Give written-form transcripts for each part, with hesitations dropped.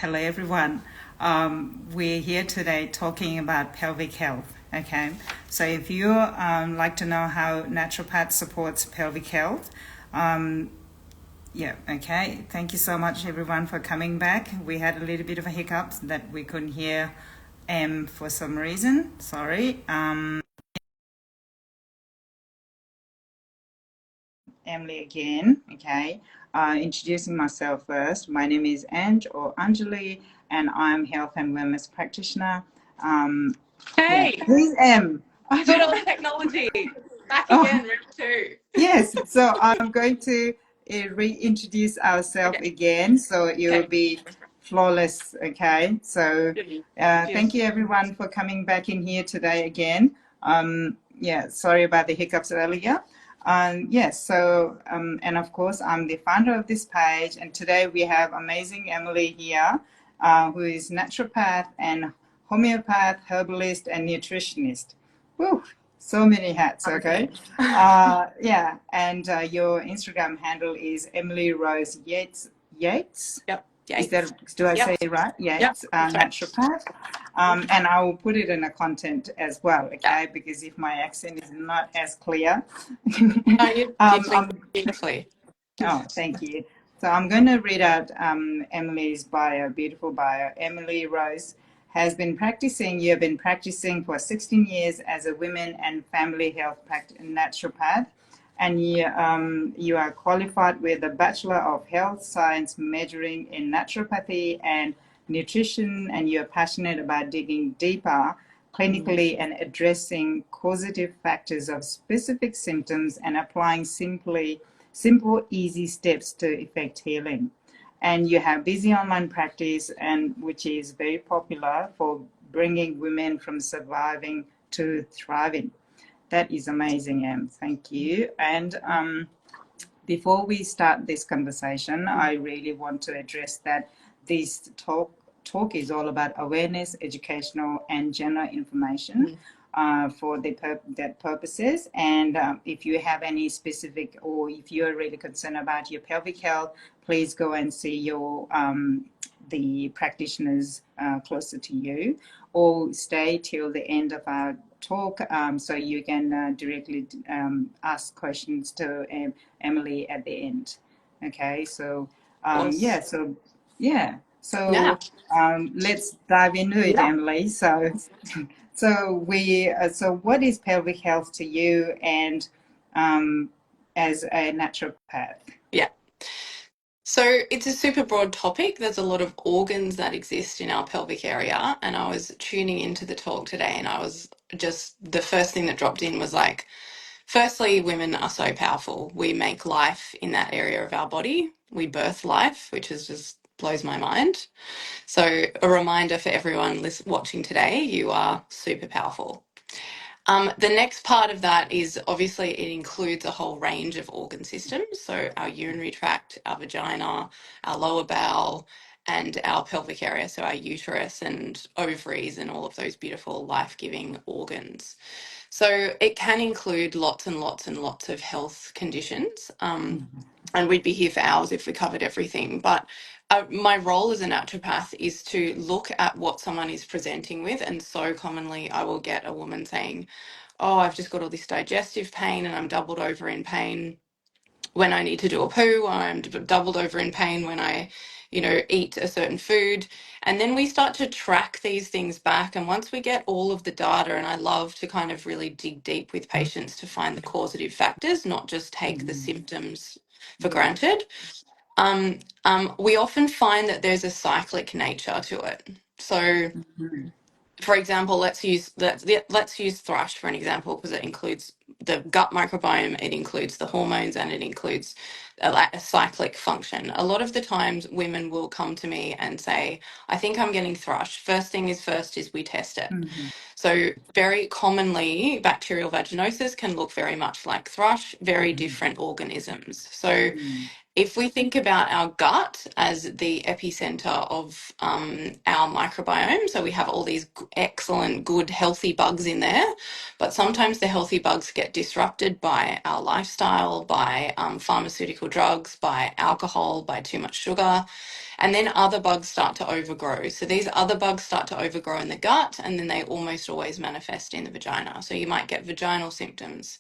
Hello, everyone. We're here today talking about pelvic health. Okay, so if you like to know how naturopath supports pelvic health, okay. Thank you so much, everyone, for coming back. We had a little bit of a hiccup that we couldn't hear for some reason. Sorry. Emily again. Okay. Introducing myself first. My name is Ange or Anjali, and I'm health and wellness practitioner. Hey, Who's M? good old technology. Back Oh, again, round two. yes. So I'm going to reintroduce ourselves Okay, again, so it will okay. be flawless. Okay. So thank Cheers. you, everyone, for coming back in here today again. Sorry about the hiccups earlier. And of course, I'm the founder of this page, and today we have amazing Emily here, who is naturopath and homeopath, herbalist, and nutritionist. Woo, so many hats, okay? And your Instagram handle is Emily Rose Yates. Yates? Yep. Is Yates. that, do I Yep. say it right? Yep. Yates, That's right. naturopath. And I will put it in the content as well, Yeah. okay? Because if my accent is not as clear, No, you're doing I'm, beautifully. oh, thank you. So I'm going to read out Emily's bio, beautiful bio. Emily Rose has been practicing, you have been practicing for 16 years as a women and family health naturopath, and you are qualified with a Bachelor of Health Science majoring in Naturopathy and Nutrition, and you're passionate about digging deeper clinically and addressing causative factors of specific symptoms and applying simple, easy steps to effect healing. And you have busy online practice, and which is very popular for bringing women from surviving to thriving. That is amazing, Em. Thank you. And before we start this conversation, I really want to address that this talk is all about awareness, educational, and general information for that purposes. And if you have any specific, or if you're really concerned about your pelvic health, please go and see your the practitioners closer to you, or stay till the end of our talk so you can directly ask questions to Emily at the end. Okay, so Awesome. so Yeah. let's dive into it, Yeah. Emily. So what is pelvic health to you, and as a naturopath? Yeah. So it's a super broad topic. There's a lot of organs that exist in our pelvic area. And I was tuning into the talk today, and I was just, the first thing that dropped in was like, firstly, women are so powerful. We make life in that area of our body. We birth life, which is just blows my mind. So a reminder for everyone watching today, you are super powerful. The next part of that is obviously it includes a whole range of organ systems. So our urinary tract, our vagina, our lower bowel, and our pelvic area. So our uterus and ovaries and all of those beautiful life-giving organs. So it can include lots and lots and lots of health conditions. And we'd be here for hours if we covered everything. But my role as a naturopath is to look at what someone is presenting with. And so commonly I will get a woman saying, oh, I've just got all this digestive pain and I'm doubled over in pain when I need to do a poo, or I'm doubled over in pain when I, eat a certain food. And then we start to track these things back. And once we get all of the data, and I love to kind of really dig deep with patients to find the causative factors, not just take the symptoms for Yeah. granted, we often find that there's a cyclic nature to it. So for example, let's use thrush for an example, because it includes the gut microbiome, it includes the hormones, and it includes a cyclic function. A lot of the times women will come to me and say, I think I'm getting thrush. First thing is first is we test it. So very commonly bacterial vaginosis can look very much like thrush, very different organisms. So if we think about our gut as the epicenter of our microbiome, so we have all these excellent, good, healthy bugs in there, but sometimes the healthy bugs get disrupted by our lifestyle, by pharmaceutical drugs, by alcohol, by too much sugar. And then other bugs start to overgrow. So these other bugs start to overgrow in the gut, and then they almost always manifest in the vagina. So you might get vaginal symptoms.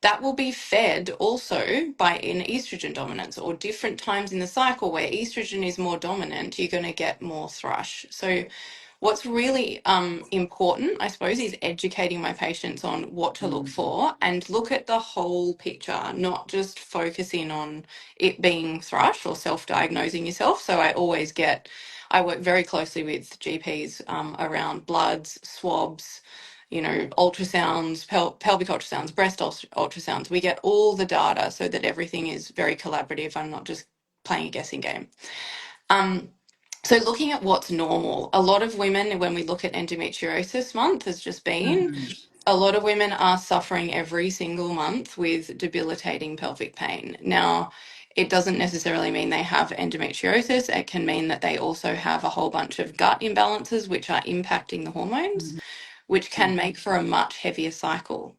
That will be fed also by an estrogen dominance, or different times in the cycle where estrogen is more dominant, you're going to get more thrush. So what's really important, I suppose, is educating my patients on what to look for and look at the whole picture, not just focus in on it being thrush or self-diagnosing yourself. So I work very closely with GPs around bloods, swabs, ultrasounds, pelvic ultrasounds, breast ultrasounds. We get all the data so that everything is very collaborative. I'm not just playing a guessing game. So looking at what's normal, a lot of women, when we look at endometriosis month has just been, a lot of women are suffering every single month with debilitating pelvic pain. Now, it doesn't necessarily mean they have endometriosis. It can mean that they also have a whole bunch of gut imbalances, which are impacting the hormones, which can make for a much heavier cycle.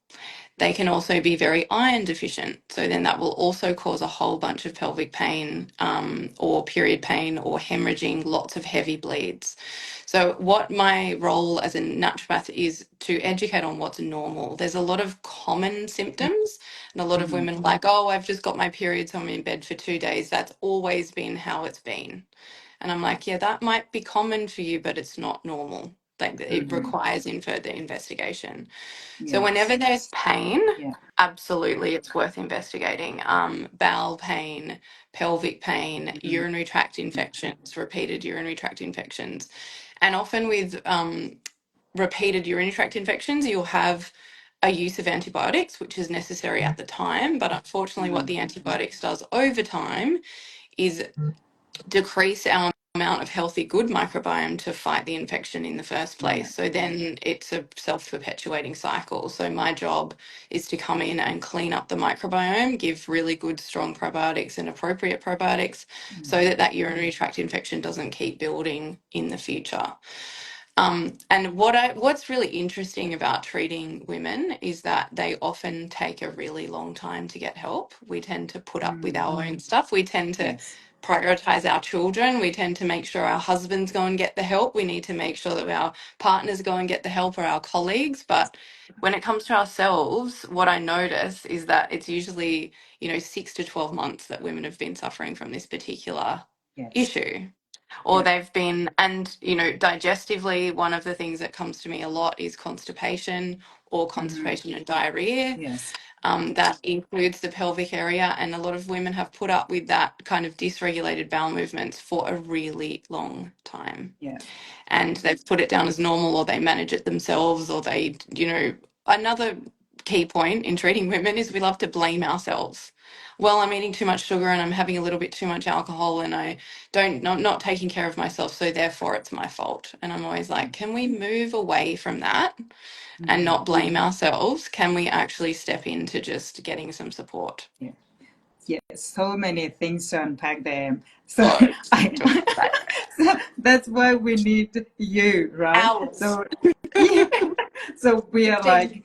They can also be very iron deficient. So then that will also cause a whole bunch of pelvic pain or period pain or hemorrhaging, lots of heavy bleeds. So what my role as a naturopath is to educate on what's normal. There's a lot of common symptoms, and a lot of women are like, oh, I've just got my period, so I'm in bed for 2 days. That's always been how it's been. And I'm like, yeah, that might be common for you, but it's not normal. Like it requires in further investigation. So Yes. whenever there's pain, Yeah. absolutely it's worth investigating. Bowel pain, pelvic pain, urinary tract infections, repeated urinary tract infections. And often with repeated urinary tract infections, you'll have a use of antibiotics, which is necessary at the time. But unfortunately, what the antibiotics does over time is decrease our amount of healthy good microbiome to fight the infection in the first Yeah. place. So then it's a self-perpetuating cycle. So my job is to come in and clean up the microbiome, give really good strong probiotics and appropriate probiotics so that that urinary tract infection doesn't keep building in the future. And what's really interesting about treating women is that they often take a really long time to get help. We tend to put up with our own stuff. We tend to Yes. prioritize our children. We tend to make sure our husbands go and get the help. We need to make sure that our partners go and get the help, or our colleagues. But when it comes to ourselves, what I notice is that it's usually, 6 to 12 months that women have been suffering from this particular Yes. issue. Or Yeah. they've been, and digestively, one of the things that comes to me a lot is constipation or constipation and diarrhea. Yes. That includes the pelvic area, and a lot of women have put up with that kind of dysregulated bowel movements for a really long time. Yeah. And they've put it down as normal, or they manage it themselves, or another key point in treating women is we love to blame ourselves. Well, I'm eating too much sugar and I'm having a little bit too much alcohol and I don't not taking care of myself, so therefore it's my fault. And I'm always like, can we move away from that and not blame ourselves? Can we actually step into just getting some support? Yeah. Yes, so many things to unpack there. So Loads. I, so that's why we need you, right? Hours. So yeah, so we are 15. like,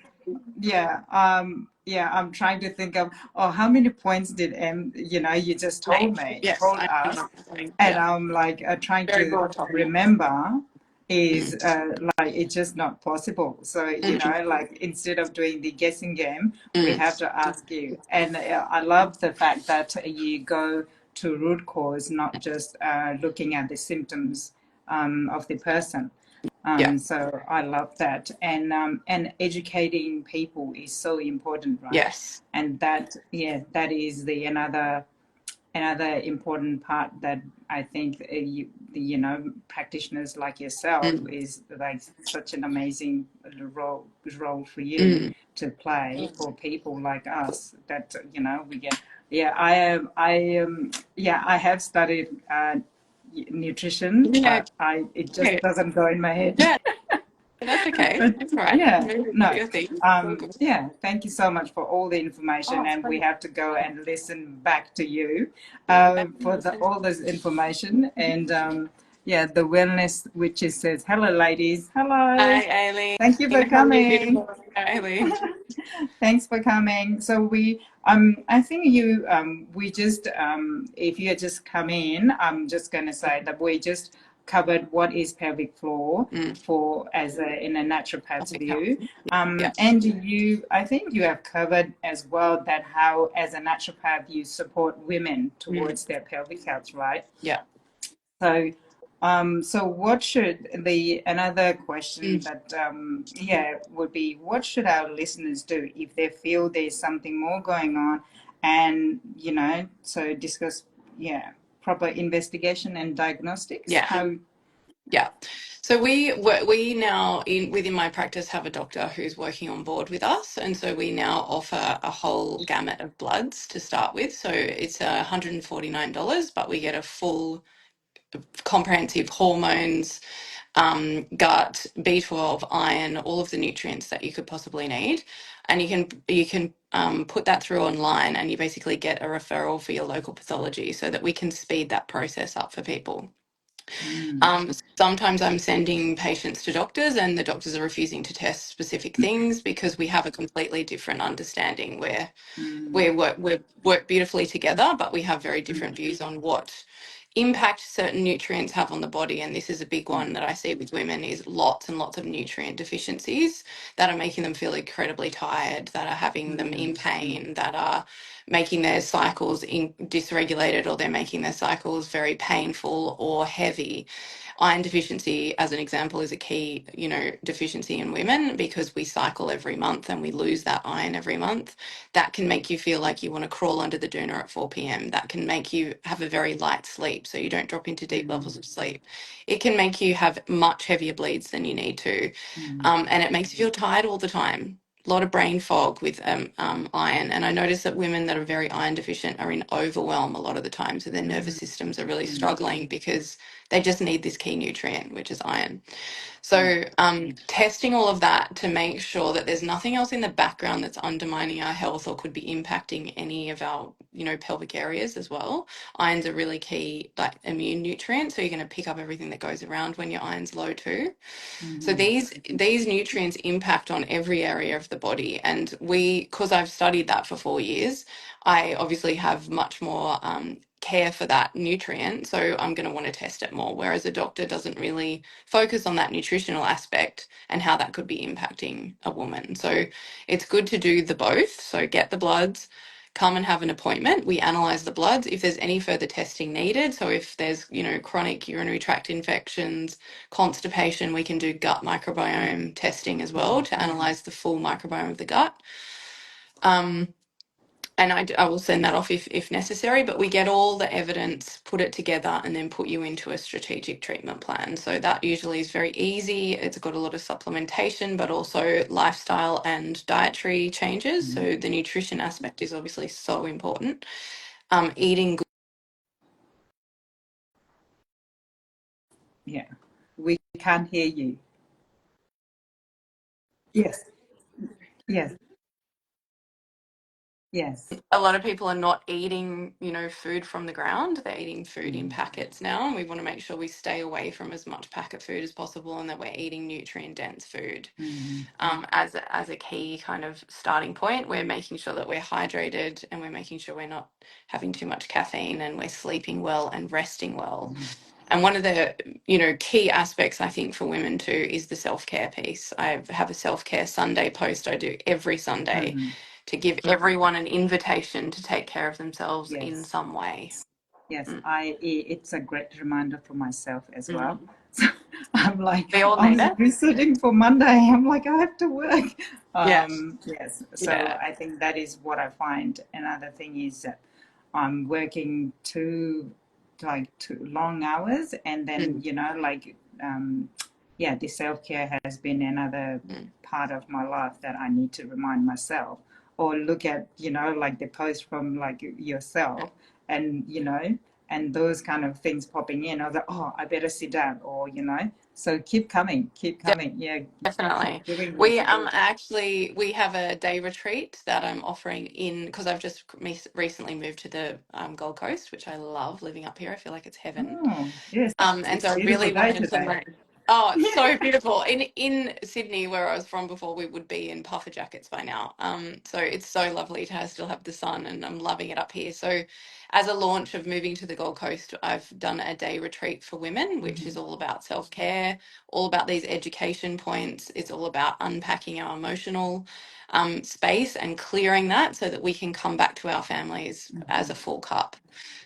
yeah, I'm trying to think of, oh, how many points did you just Yes, told I us, know. and Yeah, I'm like trying very to broad topic. remember is Mm, like it's just not possible. So mm, like instead of doing the guessing game, we have mm. to ask you. And I love the fact that you go to root cause, not just looking at the symptoms of the person. Yeah. So I love that, and educating people is so important, right? Yes. And that is the another important part that I think practitioners like yourself Mm, is like such an amazing role for you mm. to play for people like us that we get. Yeah, I have studied nutrition, Yeah. but I it just Okay. doesn't go in my head. Yeah, that's okay. But That's all right. yeah, Maybe it's no. your thing. All good. Yeah, thank you so much for all the information, Oh, and we sorry. have to go and listen back to you Yeah, back in for listen. all this information. And yeah, the wellness witches says, hello, ladies. Hello. Hi, Aileen. Thank you for How are you, coming. beautiful Aileen? Thanks for coming. So I think we just, if you just come in, I'm just going to say that we just covered what is pelvic floor Mm, for in a naturopath's Pelvic health. view. Yeah. And I think you have covered as well that how, as a naturopath, you support women Mm, towards their pelvic health, right? yeah. So, so what should another question Mm, that would be, what should our listeners do if they feel there's something more going on, and so discuss proper investigation and diagnostics. yeah. How? Yeah. So we now within my practice have a doctor who's working on board with us, and so we now offer a whole gamut of bloods to start with. So it's $149, but we get a full comprehensive hormones, gut, B12, iron, all of the nutrients that you could possibly need. And you can put that through online, and you basically get a referral for your local pathology so that we can speed that process up for people. Mm, Sometimes I'm sending patients to doctors, and the doctors are refusing to test specific things because we have a completely different understanding where mm, we work beautifully together, but we have very mm, different views on what impact certain nutrients have on the body. And this is a big mm, one that I see with women, is lots and lots of nutrient deficiencies that are making them feel incredibly tired, that are having them mm, in pain, that are making their cycles dysregulated, or they're making their cycles very painful or heavy. Iron deficiency, as an example, is a key, deficiency in women, because we cycle every month and we lose that iron every month. That can make you feel like you want to crawl under the doona at 4 p.m. That can make you have a very light sleep so you don't drop into deep levels mm, of sleep. It can make you have much heavier bleeds than you need to. mm, And it makes you feel tired all the time. A lot of brain fog with iron. And I notice that women that are very iron deficient are in overwhelm a lot of the time. So their nervous mm, systems are really mm, struggling because they just need this key nutrient, which is iron. mm, So, testing all of that to make sure that there's nothing else in the background that's undermining our health or could be impacting any of our, pelvic areas as well. Iron's a really key, like, immune nutrient, so you're going to pick up everything that goes around when your iron's low too. So mhm, these nutrients impact on every area of the body, and because I've studied that for 4 years, I obviously have much more care for that nutrient. So I'm going to want to test it more. Whereas a doctor doesn't really focus on that nutritional aspect and how that could be impacting a woman. So it's good to do the both. So get the bloods, come and have an appointment. We analyze the bloods if there's any further testing needed. So if there's, chronic urinary tract infections, constipation, we can do gut microbiome testing as well mm, to analyze the full microbiome of the gut. Um, and I will send that off if necessary, but we get all the evidence, put it together, and then put you into a strategic treatment plan. So that usually is very easy. It's got a lot of supplementation, but also lifestyle and dietary changes. mm. So the nutrition aspect is obviously so important. Eating good. Yeah, we can't hear you. Yes, yes, yes. A lot of people are not eating, food from the ground. They're eating food in Mm, packets now, and we want to make sure we stay away from as much packet food as possible, and that we're eating nutrient dense food. mm, As a key kind of starting point, we're making sure that we're hydrated, and we're making sure we're not having too much caffeine, and we're sleeping well and resting well. mm, And one of the, key aspects, I think, for women too is the self-care piece. I have a self-care Sunday post I do every Sunday mm. to give everyone an invitation to take care of themselves in Yes, some way. yes. Mm. It's a great reminder for myself as well. Mm. So I'm like, We all I need was it. researching for Monday. I'm like, I have to work. Yeah. Yes. So Yeah. I think that is what I find. Another thing is that I'm working too long hours, and then Mm. yeah, the self-care has been another Mm. part of my life that I need to remind myself, or look at like the post from like yourself, and and those kind of things popping in. I was like, oh, I better sit down, or So keep coming, keep coming. Yeah, keep Definitely. doing We this. actually we have a day retreat that I'm offering in because I've just recently moved to the Gold Coast, which I love living up here. I feel like it's heaven. Oh, yes, And it's so a I beautiful really day wanted to today. like, oh, it's so beautiful. In Sydney, where I was from before, we would be in puffer jackets by now. So it's so lovely to still have the sun, and I'm loving it up here. So, as a launch of moving to the Gold Coast, I've done a day retreat for women, which is Mhm. all about self care, all about these education points. It's all about unpacking our emotional space and clearing that so that we can come back to our families as a full cup.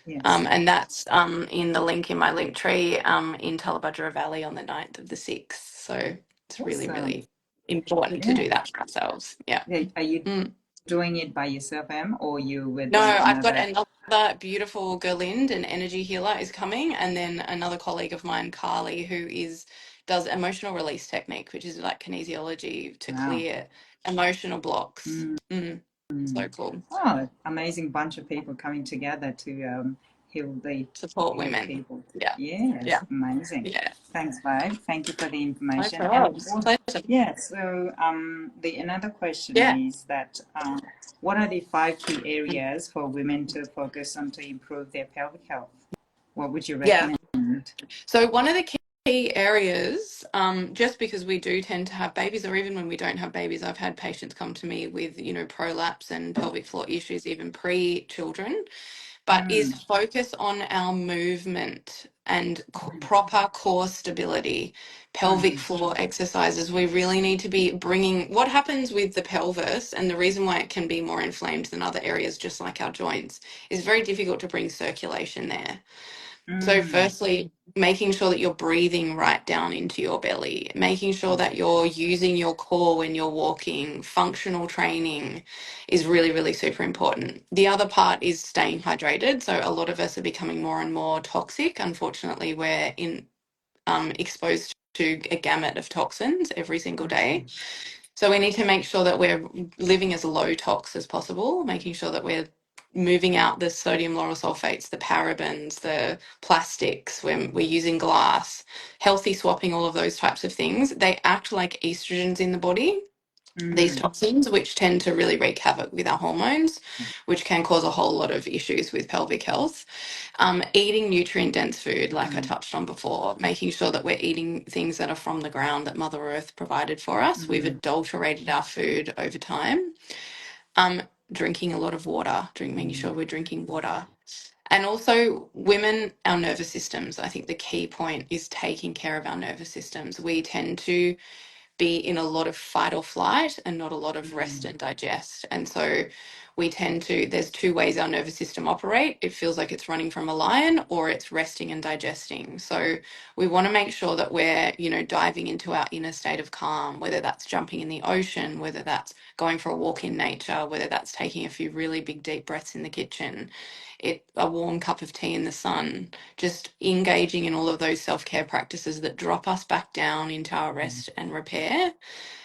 Yes, And that's in the link in my link tree in Tullabudgera Valley on the 9th of the 6th. So it's really, awesome. really important to Yeah, do that for ourselves. Yeah. yeah. Are you Mm. doing it by yourself, Em, or you with No, I've got another? another beautiful Gerlind, an energy healer, is coming, and then another colleague of mine, Carly, who does emotional release technique, which is like kinesiology to Wow. clear emotional blocks. Mm. So cool. Oh, amazing bunch of people coming together to Support heal women. people. Yeah. Yeah. Yes, amazing. Yeah. Thanks, Vibe. Thank you for the No information. And problems. Pleasure. yeah, so the another question Yeah. is that what are the 5 key areas for women to focus on to improve their pelvic health? What would you Yeah. recommend? So one of the key areas, just because we do tend to have babies, or even when we don't have babies, I've had patients come to me with, prolapse and pelvic floor issues, even pre-children, but is Mm, focus on our movement and proper core stability, pelvic mm, floor exercises. We really need to be bringing what happens with the pelvis, and the reason why it can be more inflamed than other areas, just like our joints, is very difficult to bring circulation there. So, mm, firstly, making sure that you're breathing right down into your belly, making sure that you're using your core when you're walking, functional training is really, really super important. The other part is staying hydrated. So, a lot of us are becoming more and more toxic. Unfortunately, we're exposed to a gamut of toxins every single day. So we need to make sure that we're living as low tox as possible, making sure that we're moving out the sodium lauryl sulfates, the parabens, the plastics, when we're using glass, healthy swapping, all of those types of things. They act like estrogens in the body, these mm, toxins, which tend to really wreak havoc with our hormones, which can cause a whole lot of issues with pelvic health. Eating nutrient dense food, like I mm, touched on before, making sure that we're eating things that are from the ground that Mother Earth provided for us. We've mm, adulterated our food over time. Um, Drinking a lot of water, making mm, sure we're drinking water. And also, women, our nervous systems. I think the key point is taking care of our nervous systems. We tend to be in a lot of fight or flight and not a lot of rest mm, and digest. And so we tend to, there's two ways our nervous system operate. It feels like it's running from a lion or it's resting and digesting. So we want to make sure that we're, diving into our inner state of calm, whether that's jumping in the ocean, whether that's going for a walk in nature, whether that's taking a few really big deep breaths in the kitchen, a warm cup of tea in the sun, just engaging in all of those self-care practices that drop us back down into our mm, rest and repair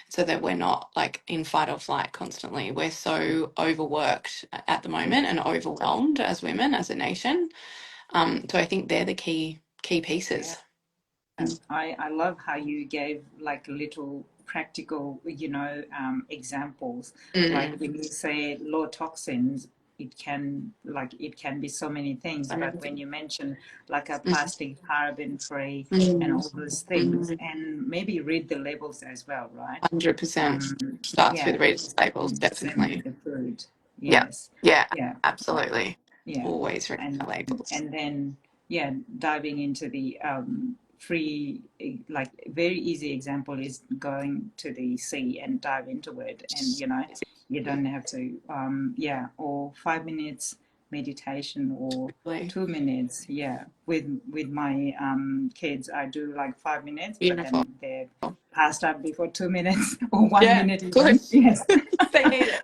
so that we're not like in fight or flight constantly. We're so overworked at the moment and overwhelmed as women, as a nation. So I think they're the key yeah. pieces. I love how you gave like little practical, examples. Like Mm. when you say low toxins, it can be so many things. So But many when things. you mention like a Mm. plastic, paraben free, and Mm. all those things, Mm. and maybe read the labels as well, right? 100% Um, starts yeah, with reading labels, same with definitely. the food. Yeah, Yes, yeah, yeah. absolutely. Yeah, Always reading and the labels. then yeah, diving into the free, like very easy example is going to the sea and dive into it, and you don't have to yeah, or 5 minutes meditation or Really 2 minutes. Yeah, with my kids, I do like 5 minutes, but beautiful. then they're passed out before 2 minutes or one Yeah, minute good. even. Yes. They need it.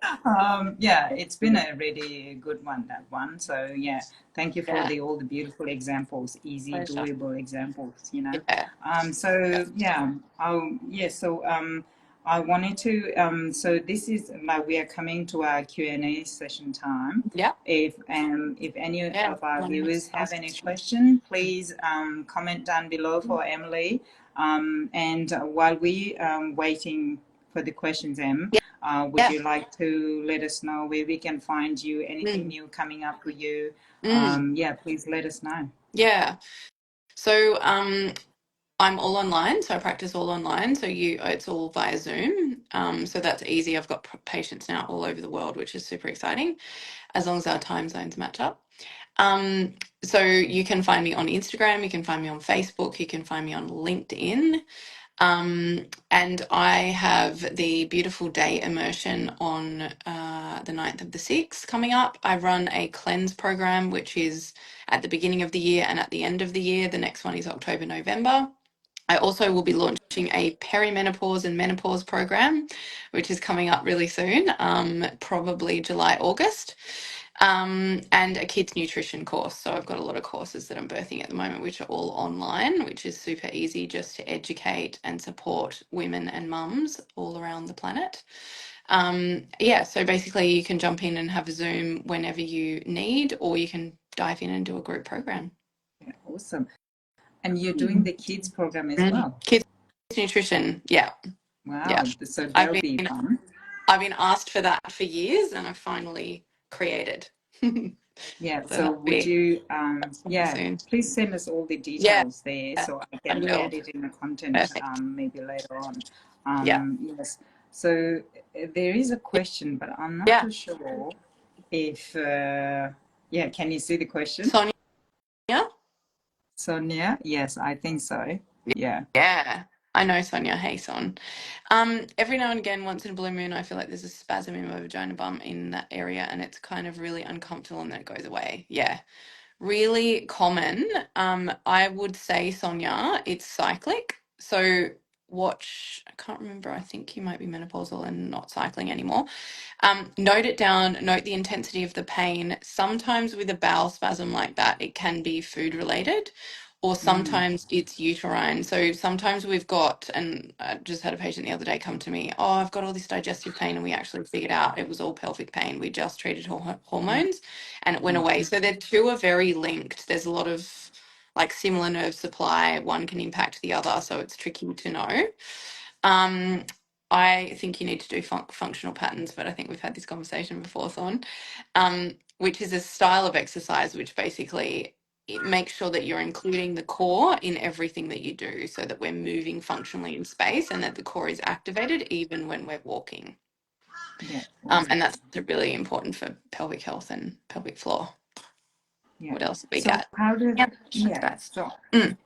Yeah, it's been a really good one, that one. So yeah, thank you for Yeah, all the beautiful examples, easy, pleasure. doable examples. Yeah. So yeah, so I wanted to, so this is like we are coming to our Q&A session time. Yeah. If any Yeah. of our Let me viewers have ask any questions. question, please comment down below for Emily. And while we waiting for the questions, Em, would Yeah. you like to let us know where we can find you? Anything Mm. new coming up for you? Mm. Yeah, please let us know. Yeah. So I'm all online, so I practice all online. So it's all via Zoom. So that's easy. I've got patients now all over the world, which is super exciting, as long as our time zones match up. So you can find me on Instagram, you can find me on Facebook, you can find me on LinkedIn. And I have the beautiful day immersion on the 9th of the 6th coming up. I run a cleanse program, which is at the beginning of the year and at the end of the year. The next one is October, November. I also will be launching a perimenopause and menopause program, which is coming up really soon, probably July, August, and a kids nutrition course. So I've got a lot of courses that I'm birthing at the moment, which are all online, which is super easy just to educate and support women and mums all around the planet. Yeah, so basically you can jump in and have a Zoom whenever you need, or you can dive in and do a group program. Yeah, awesome. And you're doing the kids program as well. Kids nutrition, yeah. Yeah. Wow, so I've that'll be been fun. I've been asked for that for years and I finally created. Yeah, So so that'll would be you, coming yeah, soon. please send us all the Yeah, details there I so I can will. add it in the content Perfect. maybe later on. Yeah. Yes, so there is a question, but I'm not Yeah. too sure if, yeah, can you see the question? Sonia? Sonia? Yes, I think so. Yeah. Yeah. I know Sonia. Hey, Son. Every now and again, once in a blue moon, I feel like there's a spasm in my vagina bum in that area and it's kind of really uncomfortable and then it goes away. Yeah. Really common. I would say, Sonia, it's cyclic. So watch, I can't remember, I think you might be menopausal and not cycling anymore. Note it down, note the intensity of the pain. Sometimes with a bowel spasm like that, it can be food related, or Mm, sometimes it's uterine. So sometimes we've got, and I just had a patient the other day come to me, oh, I've got all this digestive pain, and we actually figured out it was all pelvic pain. We just treated yeah, hormones and it went yeah. away. So the two are very linked. There's a lot of like similar nerve supply, one can impact the other, so it's tricky to know. Um, I think you need to do functional patterns, but I think we've had this conversation before, Thorn, which is a style of exercise which basically it makes sure that you're including the core in everything that you do so that we're moving functionally in space and that the core is activated even when we're walking. Yeah, awesome. And that's really important for pelvic health and pelvic floor. Yeah. What else have we So got? how does, Yep, that's yeah, great. so Mm,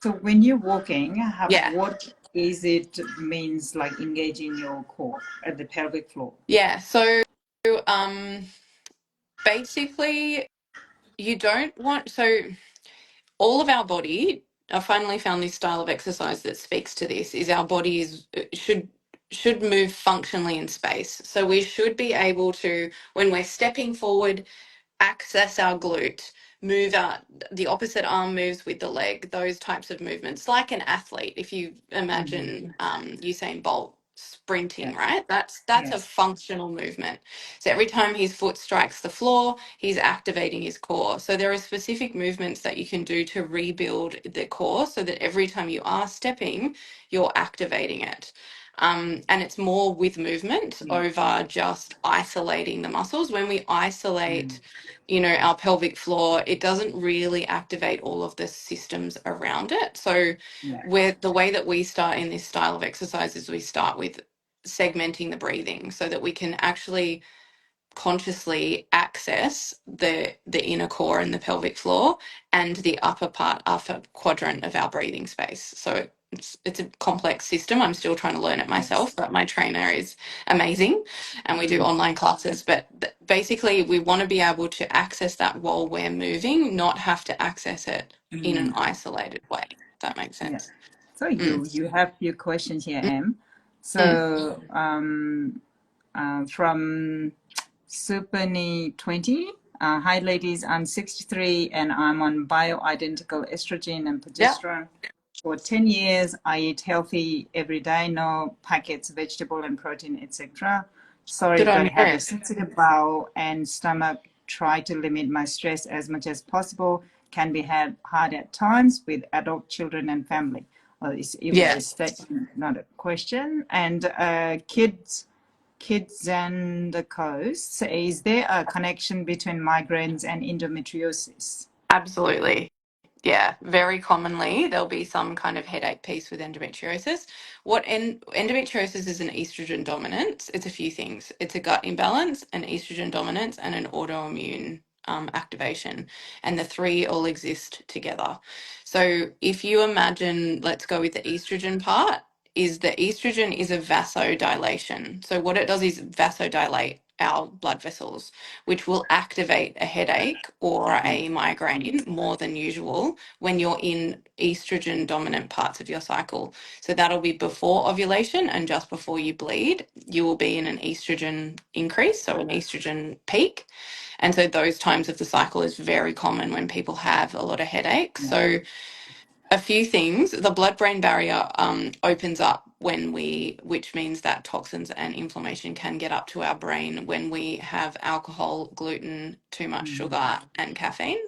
so when you're walking, yeah. what is it means like engaging your core at the pelvic floor? Yeah. So um, basically, you don't want, so all of our body, I finally found this style of exercise that speaks to this, is our body should move functionally in space. So we should be able to, when we're stepping forward, access our glute, move out, the opposite arm moves with the leg, those types of movements, like an athlete. If you Mm, imagine Usain Bolt sprinting, yeah. right? That's a Yes. functional movement. So every time his foot strikes the floor, he's activating his core. So there are specific movements that you can do to rebuild the core so that every time you are stepping, you're activating it. And it's more with movement Yeah. over just isolating the muscles. When we Mm, isolate, our pelvic floor, it doesn't really activate all of the systems around it. So yeah. the way that we start in this style of exercise is we start with segmenting the breathing so that we can actually consciously access the inner core and the pelvic floor and the upper quadrant of our breathing space. So it's a complex system. I'm still trying to learn it Yes. myself, but my trainer is amazing and we do Mm, online classes. But basically, we want to be able to access that while we're moving, not have to access it in an mm, isolated way. If that makes yeah. sense. So Mm, you have your questions here, mm, Em. mm. So from Superney 20. Hi, ladies. I'm 63 and I'm on bioidentical estrogen and Yeah. progesterone. For 10 years, I eat healthy every day, no packets, vegetable and protein, etc. Sorry, Good on but have a you. sensitive bowel and stomach. Try to limit my stress as much as possible. Can be hard at times with adult children and family. Well, it's even Yeah. a statement, not a question. And kids and the coast. Is there a connection between migraines and endometriosis? Absolutely. Yeah, very commonly there'll be some kind of headache piece with endometriosis. Endometriosis is an estrogen dominance. It's a few things. It's a gut imbalance, an estrogen dominance, and an autoimmune activation. And the three all exist together. So if you imagine, let's go with the estrogen part, is the estrogen is a vasodilation. So what it does is vasodilate our blood vessels, which will activate a headache or a migraine more than usual when you're in estrogen dominant parts of your cycle. So that'll be before ovulation and just before you bleed. You will be in an estrogen increase, so an estrogen peak. And so those times of the cycle is very common when people have a lot of headaches. So a few things. The blood-brain barrier opens up which means that toxins and inflammation can get up to our brain when we have alcohol, gluten, too much sugar, and caffeine.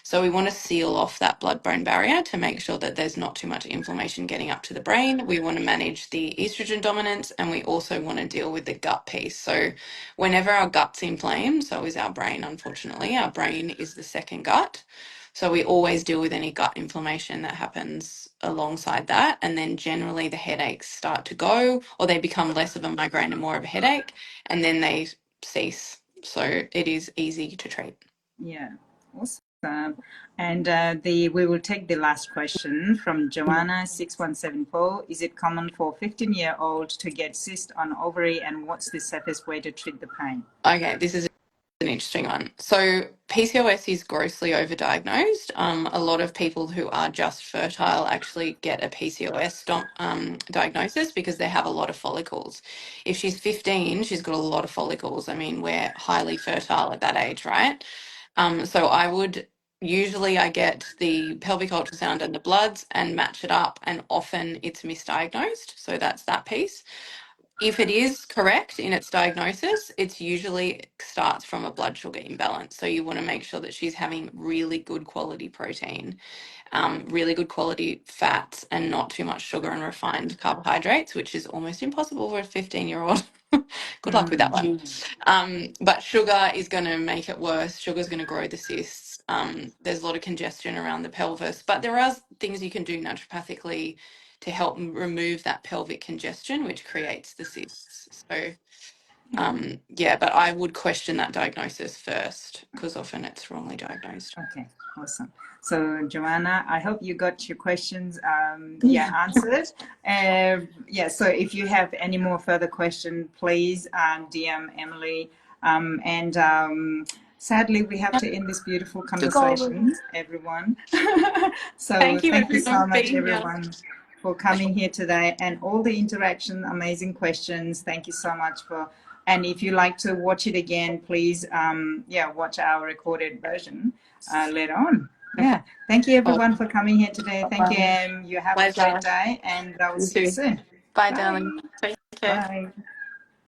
So we want to seal off that blood-brain barrier to make sure that there's not too much inflammation getting up to the brain. We want to manage the estrogen dominance, and we also want to deal with the gut piece. So whenever our gut's inflamed, so is our brain, unfortunately. Our brain is the second gut. So we always deal with any gut inflammation that happens alongside that. And then generally the headaches start to go, or they become less of a migraine and more of a headache, and then they cease. So it is easy to treat. Yeah, awesome. And we will take the last question from Joanna 6174. Is it common for 15-year-old to get cyst on ovary, and what's the safest way to treat the pain? Okay, this is an interesting one. So PCOS is grossly overdiagnosed. A lot of people who are just fertile actually get a PCOS diagnosis because they have a lot of follicles. If she's 15, she's got a lot of follicles. I mean, we're highly fertile at that age, right? So I get the pelvic ultrasound and the bloods and match it up, and often it's misdiagnosed. So that's that piece. If it is correct in its diagnosis, it's usually starts from a blood sugar imbalance. So you want to make sure that she's having really good quality protein, really good quality fats, and not too much sugar and refined carbohydrates, which is almost impossible for a 15-year-old. Good luck with that one. But sugar is going to make it worse. Sugar is going to grow the cysts. There's a lot of congestion around the pelvis, but there are things you can do naturopathically to help remove that pelvic congestion, which creates the cysts. So, but I would question that diagnosis first because often it's wrongly diagnosed. Okay, awesome. So, Joanna, I hope you got your questions answered. So if you have any more further questions, please DM Emily. Sadly, we have to end this beautiful conversation, everyone. So Thank you, thank you everyone, so for much, being here. everyone, for coming here today and all the interaction, amazing questions. Thank you so much for. And if you like to watch it again, please, watch our recorded version later on. Yeah. Thank you, everyone, for coming here today. Thank you, Em. You have a great Pleasure. day, and I will You see you too. soon. Bye, Bye. darling. Take care. Bye.